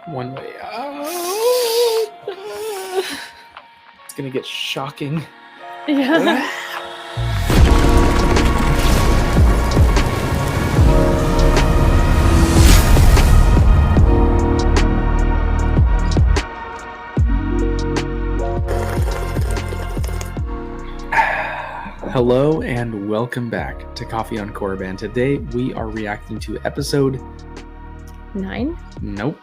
One way out. It's gonna get shocking. Yeah. Hello and welcome back to Coffee on Korriban. Today we are reacting to episode 9? Nope.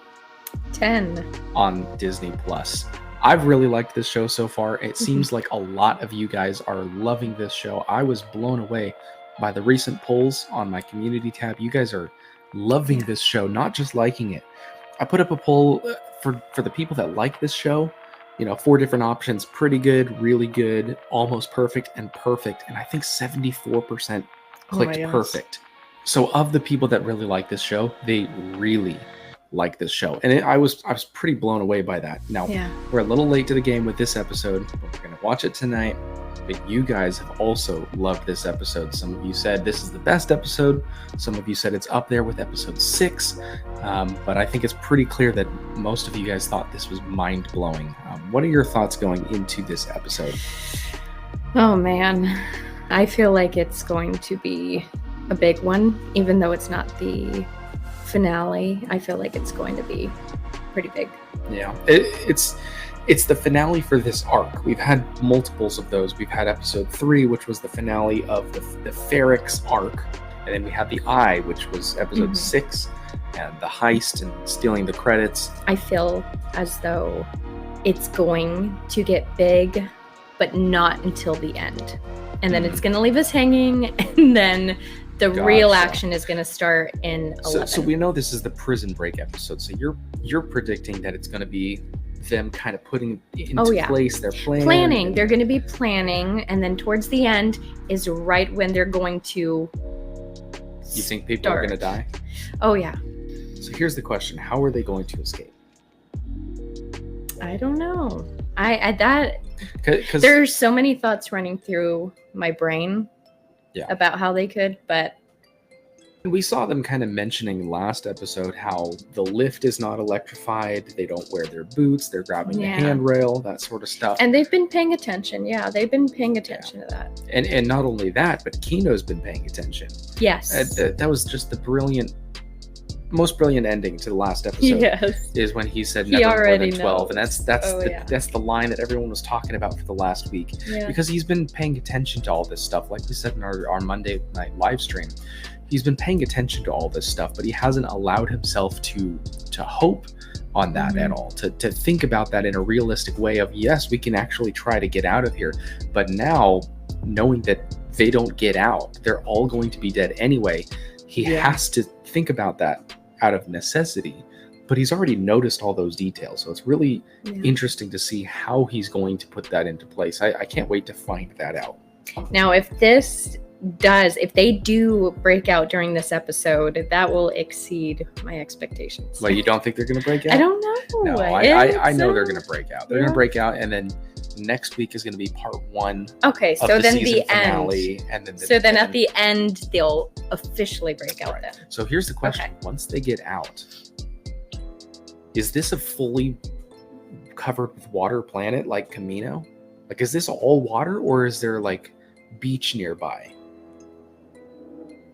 10. On Disney Plus. I've really liked this show so far. It seems like a lot of you guys are loving this show. I was blown away by the recent polls on my community tab. You guys are loving this show, not just liking it. I put up a poll for the people that like this show. 4 different options: pretty good, really good, almost perfect, and perfect. And I think 74% clicked perfect. So of the people that really like this show, they really like this show. And I was pretty blown away by that. Now, we're a little late to the game with this episode, but we're going to watch it tonight. But you guys have also loved this episode. Some of you said this is the best episode. Some of you said it's up there with episode 6. But I think it's pretty clear that most of you guys thought this was mind-blowing. What are your thoughts going into this episode? Oh, man. I feel like it's going to be a big one, even though it's not the finale. I feel like it's going to be pretty big. Yeah, it's the finale for this arc. We've had multiples of those. We've had episode 3, which was the finale of the Ferrex arc, and then we had the Eye, which was episode 6, and the heist and stealing the credits. I feel as though it's going to get big, but not until the end, and then it's going to leave us hanging, and then the real action is going to start in 11. So we know this is the prison break episode. So you're predicting that it's going to be them kind of putting into place their plan. Planning. They're going to be planning, and then towards the end is right when they're going to You think people are going to die? Oh, yeah. So here's the question. How are they going to escape? I don't know. There's so many thoughts running through my brain about how they could, but we saw them kind of mentioning last episode how the lift is not electrified. They don't wear their boots. They're grabbing the handrail, that sort of stuff. And they've been paying attention. Yeah, they've been paying attention to that. And not only that, but Kino's been paying attention. Yes. That was just the most brilliant ending to the last episode. Yes. Is when he said never more than 12. Knows. And that's the line that everyone was talking about for the last week. Yeah. Because he's been paying attention to all this stuff. Like we said in our Monday night live stream. He's been paying attention to all this stuff, but he hasn't allowed himself to hope on that at all, to think about that in a realistic way of, yes, we can actually try to get out of here. But now, knowing that they don't get out, they're all going to be dead anyway, he has to think about that out of necessity. But he's already noticed all those details, so it's really interesting to see how he's going to put that into place. I can't wait to find that out. Now, if they do break out during this episode, that will exceed my expectations. Well, you don't think they're going to break out? I don't know. No, I know they're going to break out. They're going to break out, and then next week is going to be part 1. Okay, so then the finale, end. And then at the end, they'll officially break out. Then. So here's the question: once they get out, is this a fully covered with water planet like Camino? Like, is this all water, or is there like beach nearby?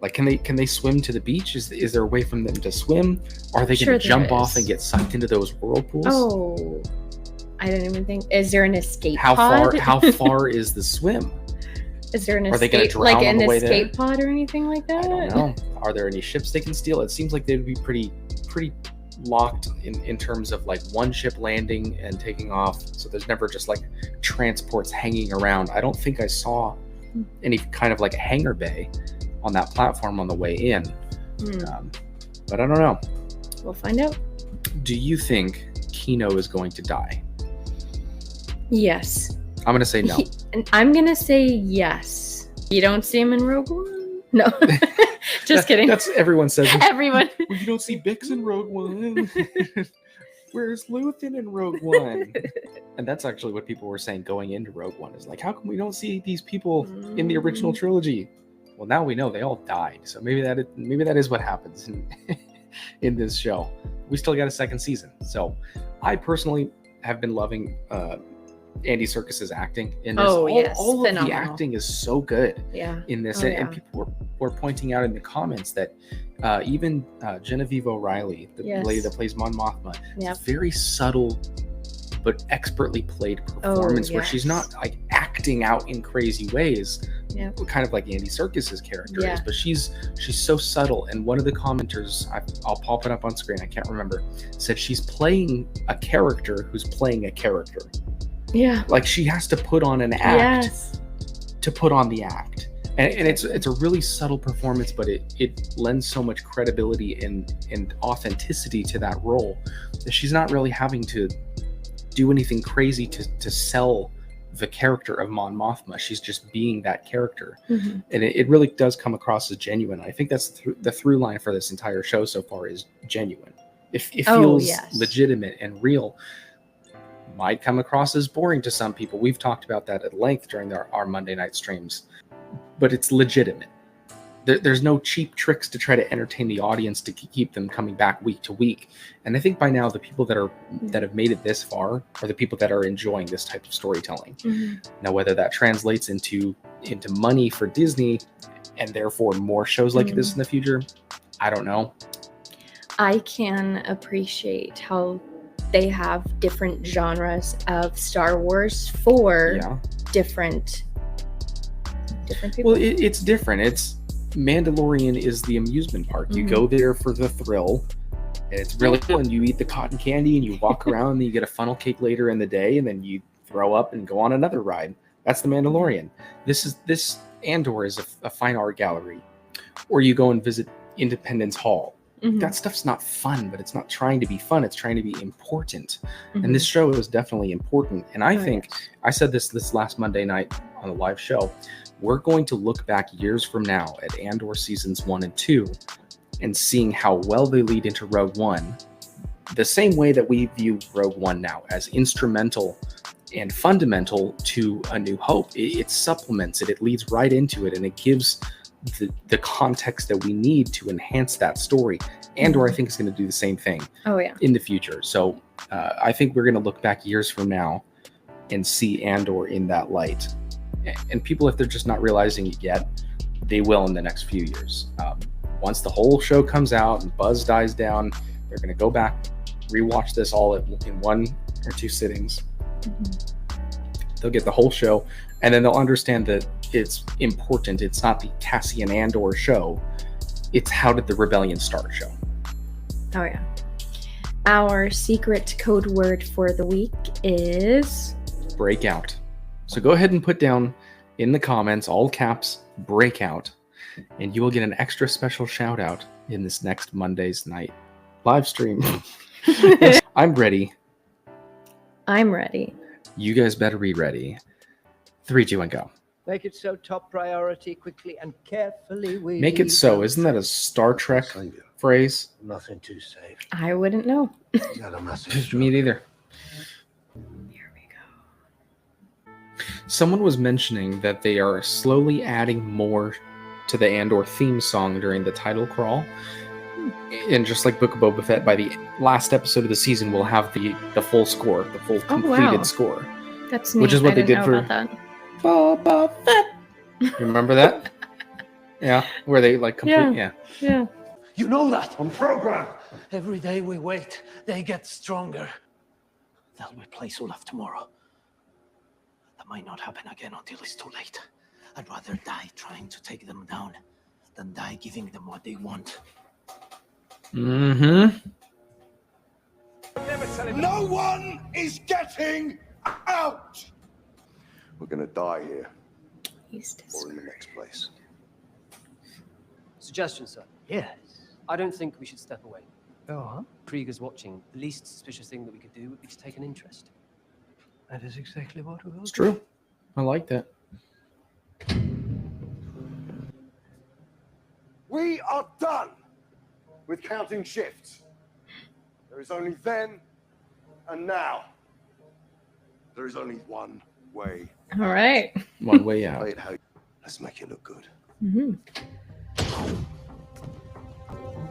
Like, can they swim to the beach? Is there a way for them to swim? Are they going to jump off and get sucked into those whirlpools? Oh, I didn't even think. Is there an escape pod? How far is the swim? Is there an Are they going to drown on the way there? Escape pod or anything like that? I don't know. Are there any ships they can steal? It seems like they'd be pretty locked in terms of like one ship landing and taking off. So there's never just like transports hanging around. I don't think I saw any kind of like a hangar bay on that platform on the way in. But I don't know. We'll find out. Do you think Kino is going to die? Yes. I'm going to say no. I'm going to say yes. You don't see him in Rogue One? No. Just kidding. That's everyone says. Everyone. Well, you don't see Bix in Rogue One. Where's Luthen in Rogue One? And that's actually what people were saying going into Rogue One, is like, how come we don't see these people in the original trilogy? Well, now we know they all died, so maybe that is what happens. in this show. We still got a second season. So I personally have been loving Andy Serkis's acting in this. Oh, yes. All of the Phenomenal. acting is so good Yeah. in this. Oh, and, yeah. and people were pointing out in the comments that even Genevieve O'Reilly, the Yes. lady that plays Mon Mothma, Yep. it's a very subtle but expertly played performance where she's not like acting out in crazy ways, kind of like Andy Serkis's character is, but she's so subtle. And one of the commenters, I'll pop it up on screen, I can't remember, said she's playing a character who's playing a character. Yeah. Like she has to put on an act to put on the act. And it's a really subtle performance, but it lends so much credibility and authenticity to that role that she's not really having to do anything crazy to sell the character of Mon Mothma. She's just being that character. And it really does come across as genuine. I think that's the through line for this entire show so far is genuine. It feels legitimate and real. Might come across as boring to some people. We've talked about that at length during our Monday night streams, but it's legitimate. There's no cheap tricks to try to entertain the audience to keep them coming back week to week. And I think by now the people that have made it this far are the people that are enjoying this type of storytelling. Now, whether that translates into money for Disney and therefore more shows like this in the future, I don't know. I can appreciate how they have different genres of Star Wars for different people. Well, it's different. It's Mandalorian is the amusement park. You go there for the thrill, and it's really cool. And you eat the cotton candy, and you walk around, and you get a funnel cake later in the day, and then you throw up and go on another ride. That's the Mandalorian. This Andor is a fine art gallery, or you go and visit Independence Hall. That stuff's not fun, but it's not trying to be fun. It's trying to be important. And this show is definitely important. And I think I said this last Monday night on the live show. We're going to look back years from now at Andor seasons 1 and 2 and seeing how well they lead into Rogue One, the same way that we view Rogue One now as instrumental and fundamental to A New Hope. It supplements it, it leads right into it, and it gives the context that we need to enhance that story. Andor, I think, is going to do the same thing in the future. So I think we're going to look back years from now and see Andor in that light. And people, if they're just not realizing it yet, they will in the next few years. Once the whole show comes out and buzz dies down, they're going to go back, rewatch this all in 1 or 2 sittings. They'll get the whole show, and then they'll understand that it's important. It's not the Cassian Andor show. It's how did the rebellion start show. Oh, yeah. Our secret code word for the week is... breakout. So go ahead and put down in the comments, all caps, breakout, and you will get an extra special shout out in this next Monday's night live stream. I'm ready. I'm ready. You guys better be ready. 3, 2, 1, go. Make it so top priority, quickly and carefully. Make it so. Isn't that a Star Trek phrase? Nothing to say. I wouldn't know. Me neither. Here we go. Someone was mentioning that they are slowly adding more to the Andor theme song during the title crawl. And just like Book of Boba Fett, by the last episode of the season, we'll have the full score, the full completed score. That's neat. Which is what they did for Boba Fett. You remember that? Yeah, where they like complete. Yeah. You know that on program. Every day we wait, they get stronger. They'll replace Olaf tomorrow. That might not happen again until it's too late. I'd rather die trying to take them down than die giving them what they want. No one is getting out! We're gonna die here. Or in the next place. Suggestion, sir. Yes. I don't think we should step away. Go on. Krieger's watching. The least suspicious thing that we could do would be to take an interest. That is exactly what we will do. It's true. I like that. We are done with counting shifts. There is only then and now. There is only one way. All right. One way out. Play it how. Let's make it look good.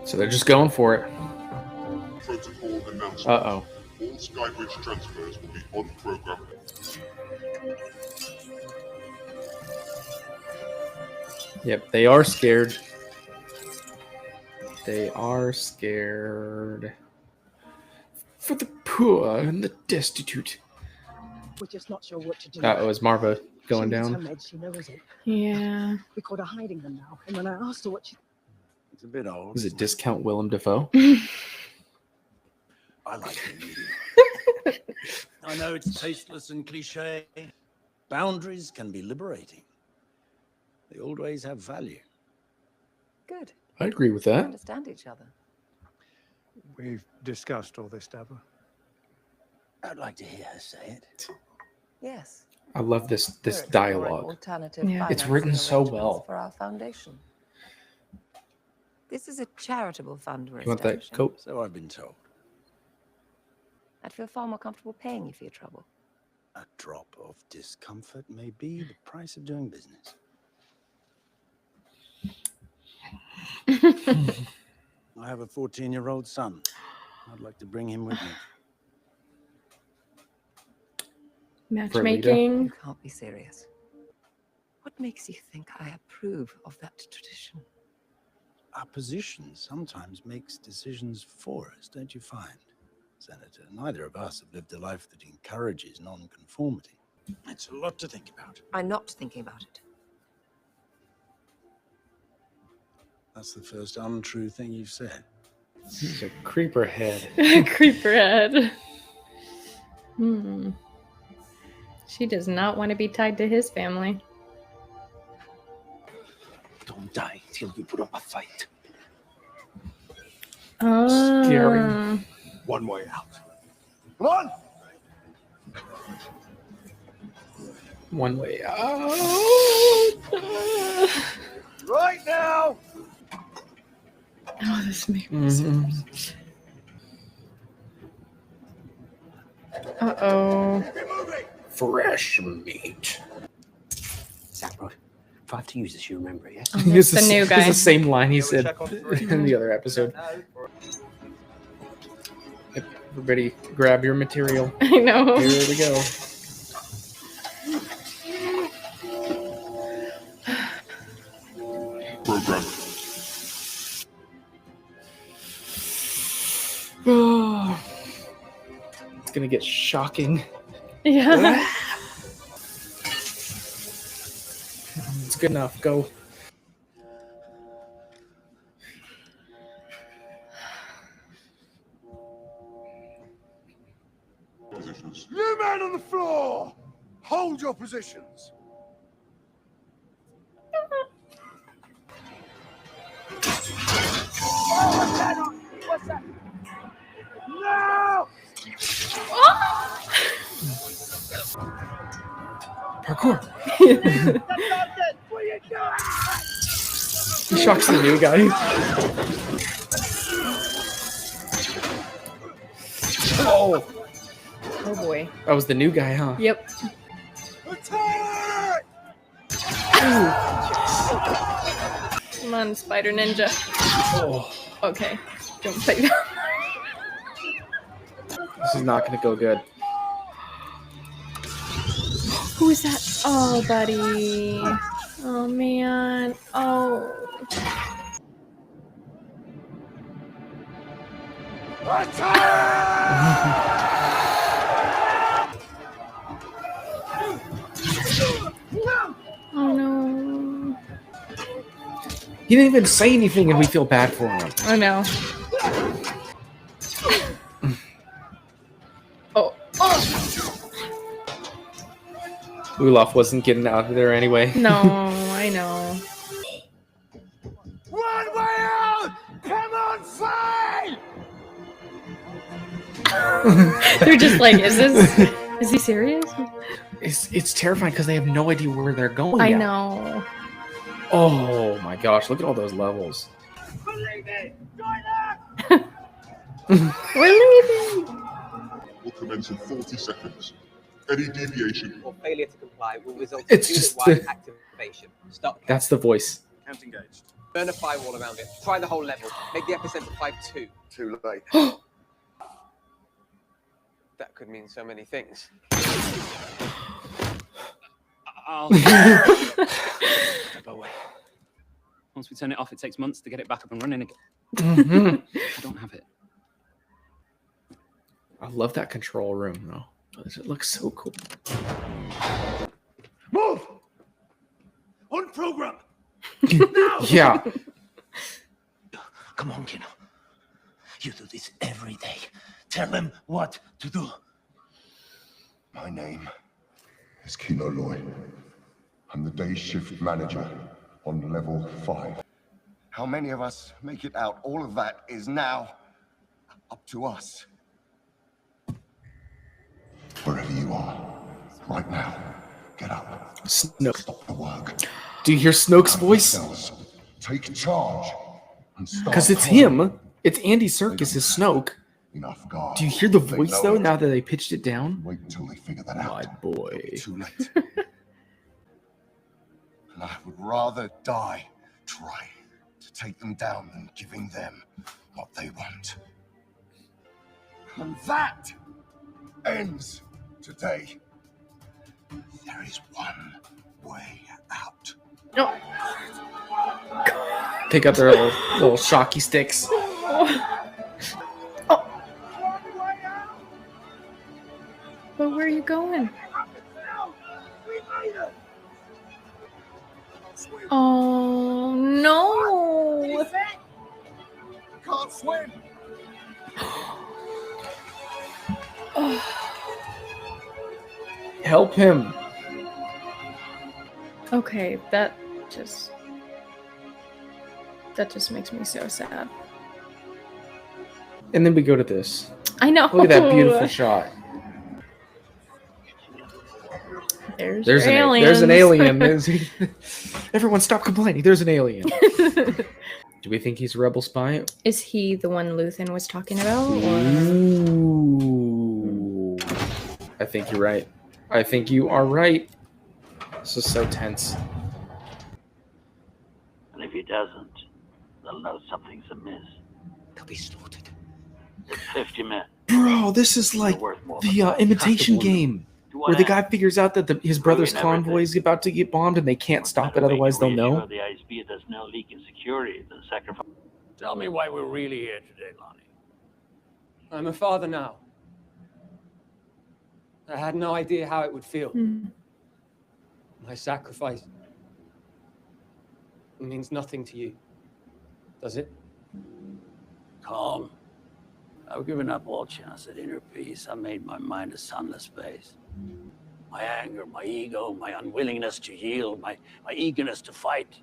So they're just going for it. Protocol announcement. Uh-oh. All Skybridge transfers will be on program. Yep, they are scared. They are scared. For the poor and the destitute. We're just not sure what to do. Uh-oh, is Marva going She needs her down? meds, she knows it. Yeah. We caught her hiding them now. And when I asked her what she... It's a bit old. Is it discount Willem Dafoe? I like the medium. I know it's tasteless and cliche. Boundaries can be liberating. The old ways have value. Good. I agree with We that. understand each other. We've discussed all this, Deborah. I'd like to hear her say it. Yes. I love this We're exploring dialogue. alternative Yeah. It's written financing so arrangements well. for our foundation. This is a charitable fund we're You want that establishing. coat? So I've been told. I'd feel far more comfortable paying you for your trouble. A drop of discomfort may be the price of doing business. I have a 14-year-old son. I'd like to bring him with me. Matchmaking. You can't be serious. What makes you think I approve of that tradition? Our position sometimes makes decisions for us, don't you find, Senator? Neither of us have lived a life that encourages non-conformity. It's a lot to think about. I'm not thinking about it. That's the first untrue thing you've said. He's a creeper head. Creeper head. Hmm. She does not want to be tied to his family. Don't die till you put up a fight. Scary. One way out. Come on! One way out. Right now! Oh, this makes me so Mhm. Uh-oh. Keep moving! Fresh meat. Zappa, if I have to use this, you remember it, yes? It's the new guy. It's the same line he Yeah, we'll said check on three. in the other episode. Yep, everybody grab your material. I know. Here we go. Program. It's gonna get shocking. Yeah. It's good enough. Go. Positions. You men on the floor! Hold your positions! What's that? No! Parkour. That's not it! What are you doing? He shocks the new guy. Oh, Oh boy. that was the new guy, huh? Yep. Attack! Come on, Spider Ninja. Oh, Okay. Don't play that. this is not gonna go good. Who is that? Oh, buddy. Oh, man. Oh. Oh, no. He didn't even say anything, and we feel bad for him. I know. Oh. Oh. Olaf wasn't getting out of there anyway. No, I know. One way out! Come on, fight! They're just like, is he serious? It's terrifying because they have no idea where they're going. I yet. know. Oh my gosh! Look at all those levels. Believe it! Join us! We're leaving. Will commence in 40 seconds. Any deviation. Or failure to comply will result It's in just unit-wide the- activation. Stop. That's the voice. Count engaged. Burn a firewall around it. Try the whole level. Make the epicenter 5-2. Too late. That could mean so many things. I'll step away. Once we turn it off, it takes months to get it back up and running again. I don't have it. I love that control room, though. It looks so cool. Move! On program! Yeah. Come on, Kino. You do this every day. Tell them what to do. My name is Kino Loy. I'm the day shift manager on level 5. How many of us make it out? All of that is now up to us. Wherever you are, right now, get up. Snoke. Stop the work. Do you hear Snoke's voice? Yourselves. Take charge. Because it's him. It's Andy Serkis as Snoke. Enough guard. Do you hear the They voice, know though, it. now that they pitched it down? Wait until they figure that My out. boy. Too late. And I would rather die trying to take them down than giving them what they want. And that ends today. There is one way out. No. Take out their little shocky sticks. But where are you going? Oh no! Can't swim. Help him. Okay, that just makes me so sad. And then we go to this. I know. Look at that beautiful shot. There's There's an alien. Everyone stop complaining. There's an alien. Do we think he's a rebel spy? Is he the one Luthen was talking about? Ooh. I think you're right. I think you are right. This is so tense. And if he doesn't, they'll know something's amiss. They'll be slaughtered. With 50 men. Bro, this is like the imitation game. Where the guy figures out that his brother's convoy is about to get bombed and they can't stop it, otherwise they'll know. The ISB there's no leak in security, then sacrifice. Tell me why we're really here today, Lonnie. I'm a father now. I had no idea how it would feel. My sacrifice means nothing to you, does it? Calm. I've given up all chance at inner peace. I made my mind a sunless space. My anger, my ego, my unwillingness to yield, my eagerness to fight,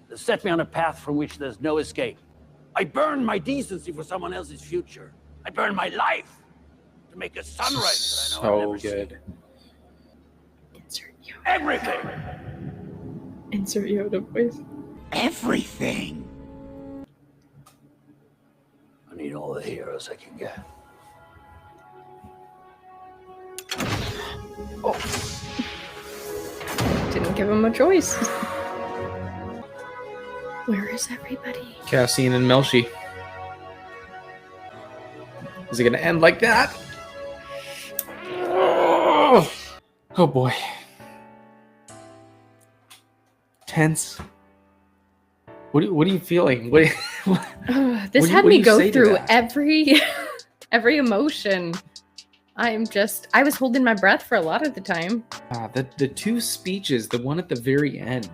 they set me on a path from which there's no escape. I burned my decency for someone else's future. I burned my life to make a sunrise that I know I'll never good. Insert Yoda. Everything. Insert Yoda voice. Everything. I need all the heroes I can get. Didn't give him a choice. Where is everybody? Cassian and Melshi. Is it going to end like that? Oh boy. Tense. What are you feeling? This What do had me you go say to through that? every emotion. I was holding my breath for a lot of the time. The two speeches, the one at the very end,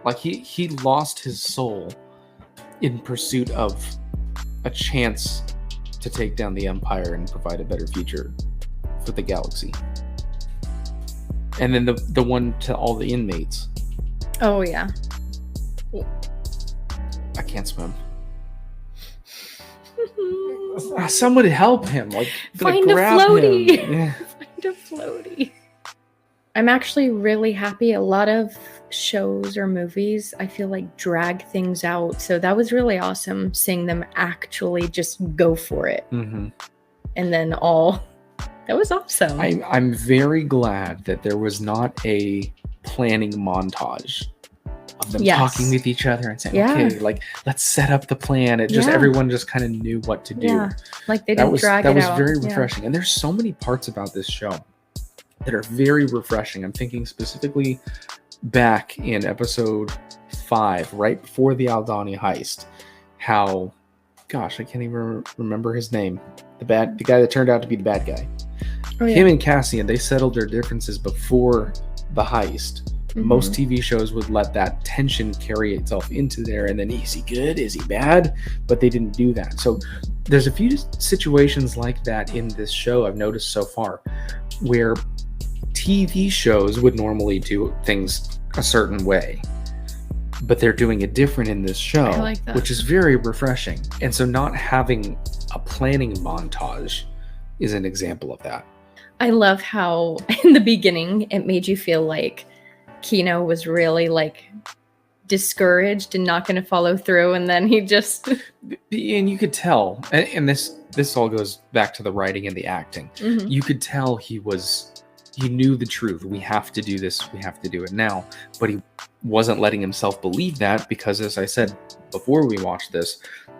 like he lost his soul in pursuit of a chance to take down the Empire and provide a better future for the galaxy. And then the one to all the inmates. Oh yeah. I can't swim. Somebody help him! Like Find a grab floaty. him. Yeah. Find a floaty. I'm actually really happy. A lot of shows or movies, I feel like, drag things out. So that was really awesome seeing them actually just go for it. Mm-hmm. And then that was awesome. I'm very glad that there was not a planning montage of them Yes. talking with each other and saying, Yeah. okay, like, let's set up the plan. It just, Yeah. everyone just kind of knew what to do. Yeah. Like they That didn't was drag that it was out. very Yeah. refreshing. And there's so many parts about this show that are very refreshing. I'm thinking specifically back in episode 5, right before the Aldani heist, how, gosh, I can't even remember his name. The guy that turned out to be the bad guy. Oh, yeah. Him and Cassian, they settled their differences before the heist. Mhm. Most TV shows would let that tension carry itself into there, and then is he good? Is he bad? But they didn't do that. So there's a few situations like that in this show I've noticed so far, where TV shows would normally do things a certain way, but they're doing it different in this show, I like that. which is very refreshing. And so not having a planning montage is an example of that. I love how in the beginning it made you feel like Kino was really like discouraged and not going to follow through, and then he just And you could tell, and this all goes back to the writing and the acting. Mhm. You could tell he knew the truth. We have to do this. We have to do it now. But he wasn't letting himself believe that because, as I said before we watched this,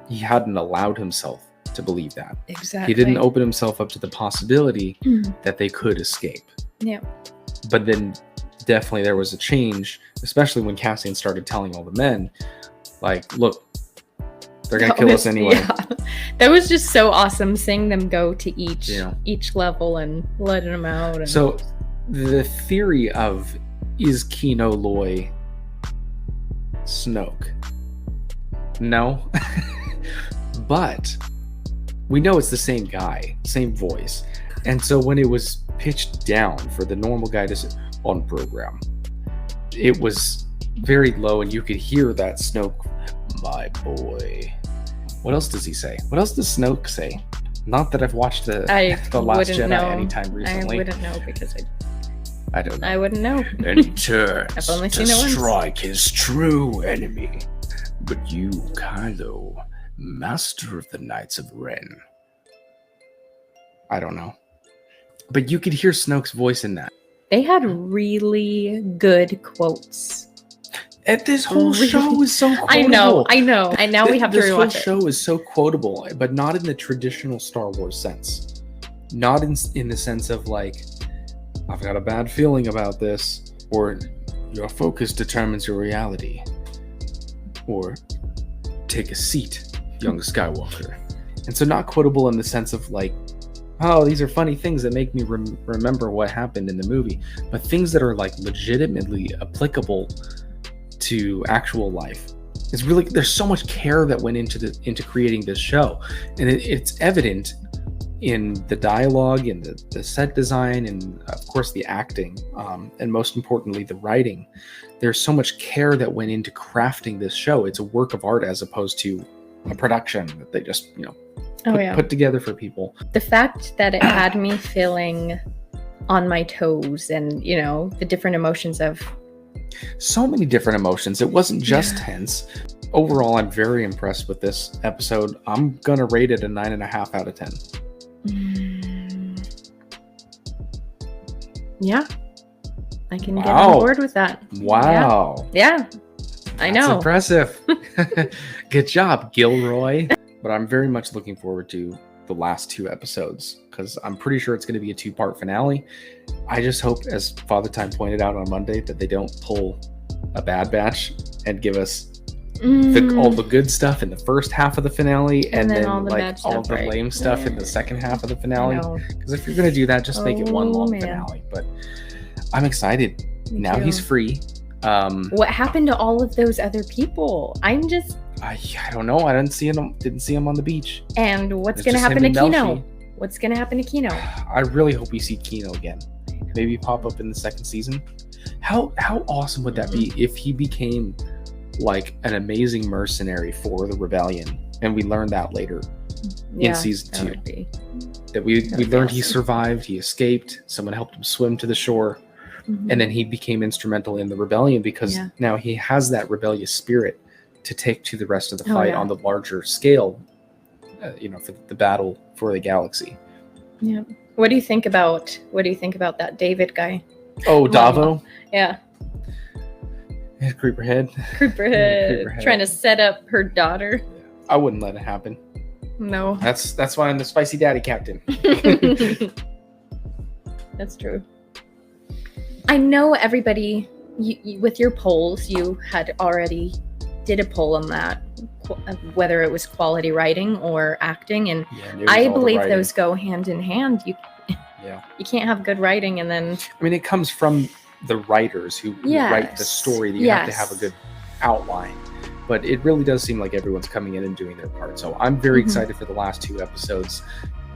he hadn't allowed himself to believe that. Exactly. He didn't open himself up to the possibility Mhm. that they could escape. Yeah. But then definitely there was a change, especially when Cassian started telling all the men, like, look, they're going to kill us anyway. Yeah. That was just so awesome, seeing them go to Yeah. each level and letting them out. And So the theory of, is Kino Loy Snoke? No. But we know it's the same guy, same voice. And so when it was pitched down for the normal guy to say, on program, it was very low, and you could hear that Snoke, my boy. What else does he say? What else does Snoke say? Not that I've watched the Last Jedi anytime recently. I wouldn't know because I don't know. I wouldn't know. And he turns I've only to seen it once. strike his true enemy. But you, Kylo, master of the Knights of Ren. I don't know. But you could hear Snoke's voice in that. They had really good quotes. And this whole show is so quotable. I know. And now we have to This whole rewatch it. show is so quotable, but not in the traditional Star Wars sense. Not in the sense of like, I've got a bad feeling about this, or your focus determines your reality, or take a seat, young Skywalker. And so not quotable in the sense of like, oh, these are funny things that make me remember what happened in the movie, but things that are like legitimately applicable to actual life. It's really, there's so much care that went into creating this show, and it's evident in the dialogue and the set design, and of course the acting, and most importantly the writing. There's so much care that went into crafting this show. It's a work of art as opposed to a production that they just put together for people. The fact that it had me feeling on my toes, and the different emotions of so many different emotions. It wasn't just tense. Overall, I'm very impressed with this episode. I'm gonna rate it a 9.5 out of 10. Yeah, I can get on board with that. Wow. Yeah. I know. That's impressive. Good job, Gilroy. But I'm very much looking forward to the last 2 episodes, because I'm pretty sure it's going to be a 2-part finale. I just hope, as Father Time pointed out on Monday, that they don't pull a Bad Batch and give us all the good stuff in the first half of the finale, and then all the lame stuff in the second half of the finale. Because if you're going to do that, just make it one long finale. But I'm excited. Now he's free. What happened to all of those other people? I don't know. I didn't see him on the beach. And what's going to happen to Kino? What's going to happen to Kino? I really hope we see Kino again. Maybe pop up in the second season. How awesome would that be if he became like an amazing mercenary for the rebellion, and we learned that later in season 2. That we learned he survived, he escaped, someone helped him swim to the shore, and then he became instrumental in the rebellion, because now he has that rebellious spirit to take to the rest of the fight on the larger scale, for the battle for the galaxy. Yeah. What do you think about that David guy? Oh, Davo? Yeah. Creeperhead. Creeperhead. Trying to set up her daughter. I wouldn't let it happen. No. That's why I'm the spicy daddy captain. That's true. I know everybody, with your polls, you had already did a poll on that, whether it was quality writing or acting, and I believe those go hand in hand. You can't have good writing and then... I mean, it comes from the writers who write the story. That you have to have a good outline. But it really does seem like everyone's coming in and doing their part. So I'm very excited for the last 2 episodes.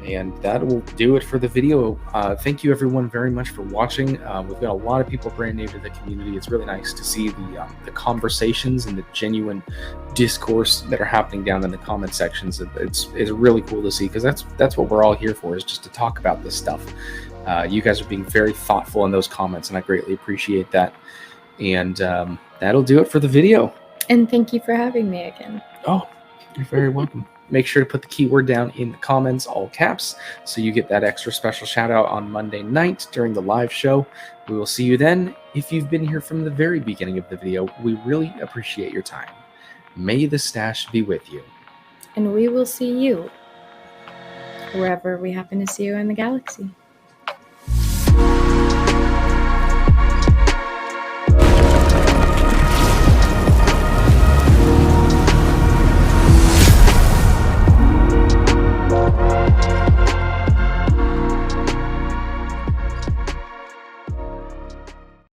And that will do it for the video. Thank you everyone very much for watching. We've got a lot of people brand new to the community. It's really nice to see the conversations and the genuine discourse that are happening down in the comment sections. It's really cool to see, because that's what we're all here for, is just to talk about this stuff. You guys are being very thoughtful in those comments, and I greatly appreciate that. And that'll do it for the video. And thank you for having me again. Oh, you're very welcome. Make sure to put the keyword down in the comments, all caps, so you get that extra special shout out on Monday night during the live show. We will see you then. If you've been here from the very beginning of the video, we really appreciate your time. May the stash be with you. And we will see you wherever we happen to see you in the galaxy.